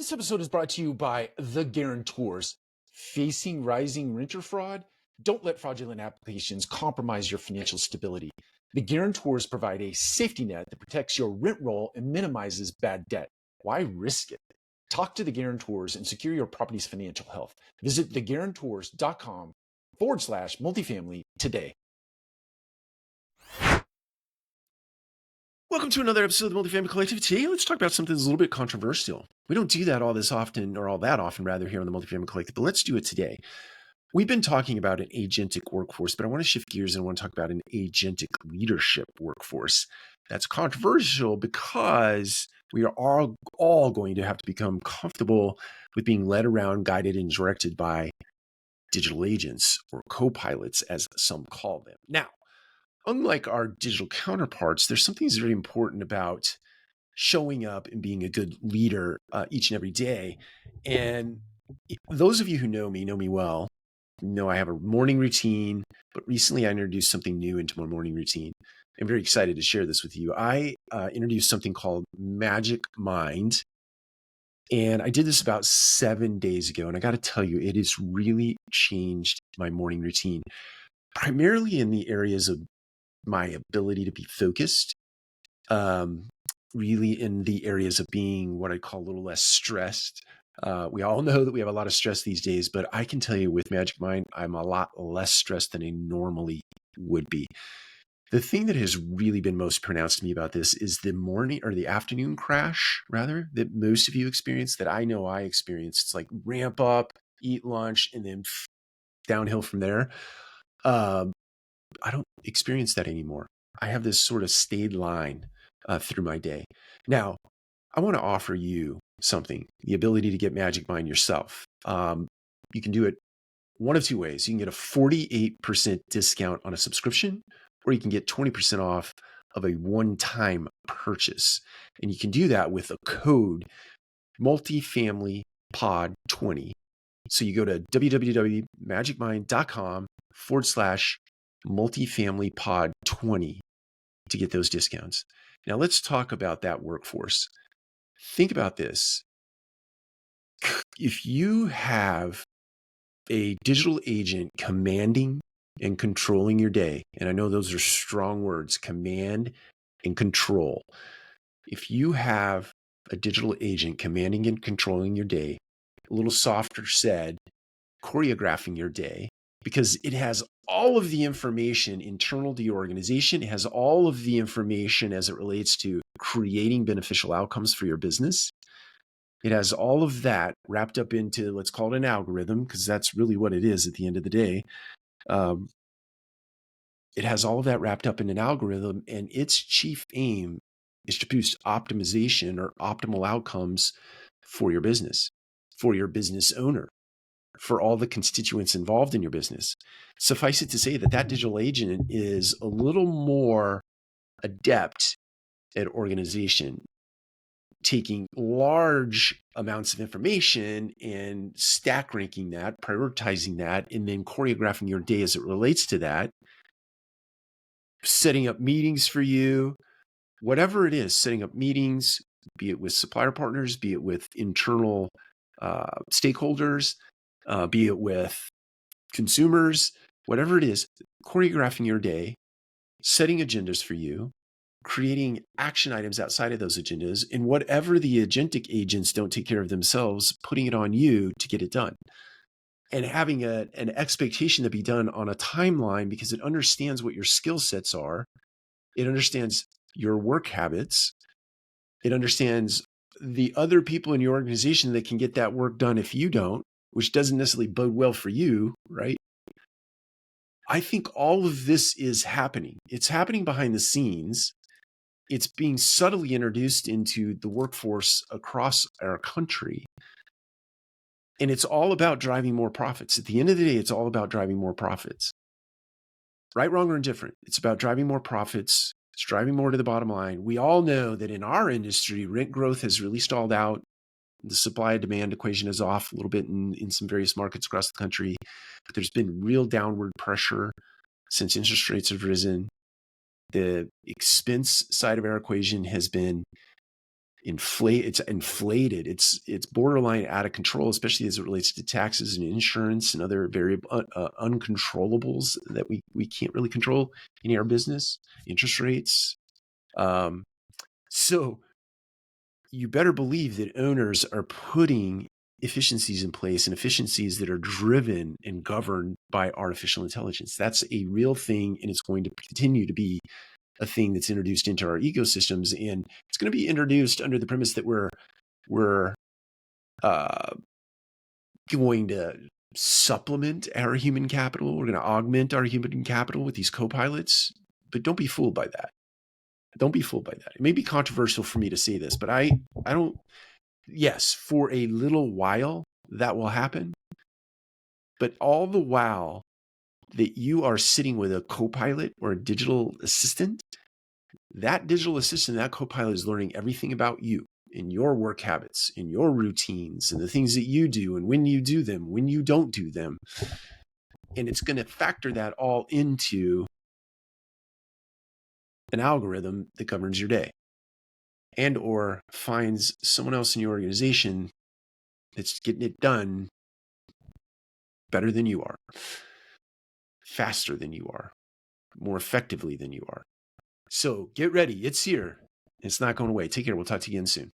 This episode is brought to you by The Guarantors. Facing rising renter fraud? Don't let fraudulent applications compromise your financial stability. The Guarantors provide a safety net that protects your rent roll and minimizes bad debt. Why risk it? Talk to The Guarantors and secure your property's financial health. Visit theguarantors.com/multifamily today. Welcome to another episode of the Multifamily Collective. Today, let's talk about something that's a little bit controversial. We don't do that all that often here on the Multifamily Collective, but let's do it today. We've been talking about an agentic workforce, but I want to shift gears and I want to talk about an agentic leadership workforce. That's controversial because we are all going to have to become comfortable with being led around, guided, and directed by digital agents or co-pilots, as some call them. Now, unlike our digital counterparts, there's something that's very important about showing up and being a good leader each and every day. And those of you who know me well, know I have a morning routine, but recently I introduced something new into my morning routine. I'm very excited to share this with you. I introduced something called Magic Mind, and I did this about 7 days ago. And I got to tell you, it has really changed my morning routine, primarily in the areas of my ability to be focused, really in the areas of being what I call a little less stressed. We all know that we have a lot of stress these days, but I can tell you with Magic Mind, I'm a lot less stressed than I normally would be. The thing that has really been most pronounced to me about this is the morning or the afternoon crash, rather, that most of you experience, that I know I experienced. It's like ramp up, eat lunch, and then downhill from there. I don't experience that anymore. I have this sort of stayed line through my day. Now, I want to offer you something, the ability to get Magic Mind yourself. You can do it one of two ways. You can get a 48% discount on a subscription, or you can get 20% off of a one-time purchase. And you can do that with a code MultifamilyPod20. So you go to www.magicmind.com/MultifamilyPod20 to get those discounts. Now let's talk about that workforce. Think about this. If you have a digital agent commanding and controlling your day, and I know those are strong words, command and control. If you have a digital agent commanding and controlling your day, a little softer said, choreographing your day, because it has all of the information internal to your organization. It has all of the information as it relates to creating beneficial outcomes for your business. It has all of that wrapped up into, let's call it an algorithm, because that's really what it is at the end of the day. It has all of that wrapped up in an algorithm, and its chief aim is to produce optimization or optimal outcomes for your business owner, for all the constituents involved in your business. Suffice it to say that that digital agent is a little more adept at organization, taking large amounts of information and stack ranking that, prioritizing that, and then choreographing your day as it relates to that, setting up meetings for you, whatever it is, setting up meetings, be it with supplier partners, be it with internal stakeholders, be it with consumers, whatever it is, choreographing your day, setting agendas for you, creating action items outside of those agendas, and whatever the agentic agents don't take care of themselves, putting it on you to get it done. And having an expectation to be done on a timeline, because it understands what your skill sets are. It understands your work habits. It understands the other people in your organization that can get that work done if you don't, which doesn't necessarily bode well for you, right? I think all of this is happening. It's happening behind the scenes. It's being subtly introduced into the workforce across our country. And it's all about driving more profits. At the end of the day, it's all about driving more profits. Right, wrong, or indifferent. It's about driving more profits. It's driving more to the bottom line. We all know that in our industry, rent growth has really stalled out. The supply and demand equation is off a little bit in some various markets across the country. But there's been real downward pressure since interest rates have risen. The expense side of our equation has been It's inflated. It's borderline out of control, especially as it relates to taxes and insurance and other very uncontrollables that we can't really control in our business, interest rates. So you better believe that owners are putting efficiencies in place, and efficiencies that are driven and governed by artificial intelligence. That's a real thing, and it's going to continue to be a thing that's introduced into our ecosystems, and it's going to be introduced under the premise that we're going to supplement our human capital. We're going to augment our human capital with these co-pilots, but don't be fooled by that. Don't be fooled by that. It may be controversial for me to say this, but I don't. Yes, for a little while that will happen, but all the while that you are sitting with a co-pilot or a digital assistant, that digital assistant, that co-pilot is learning everything about you and your work habits and your routines and the things that you do and when you do them, when you don't do them. And it's going to factor that all into an algorithm that governs your day, and or finds someone else in your organization that's getting it done better than you are, faster than you are, more effectively than you are. So get ready. It's here. It's not going away. Take care. We'll talk to you again soon.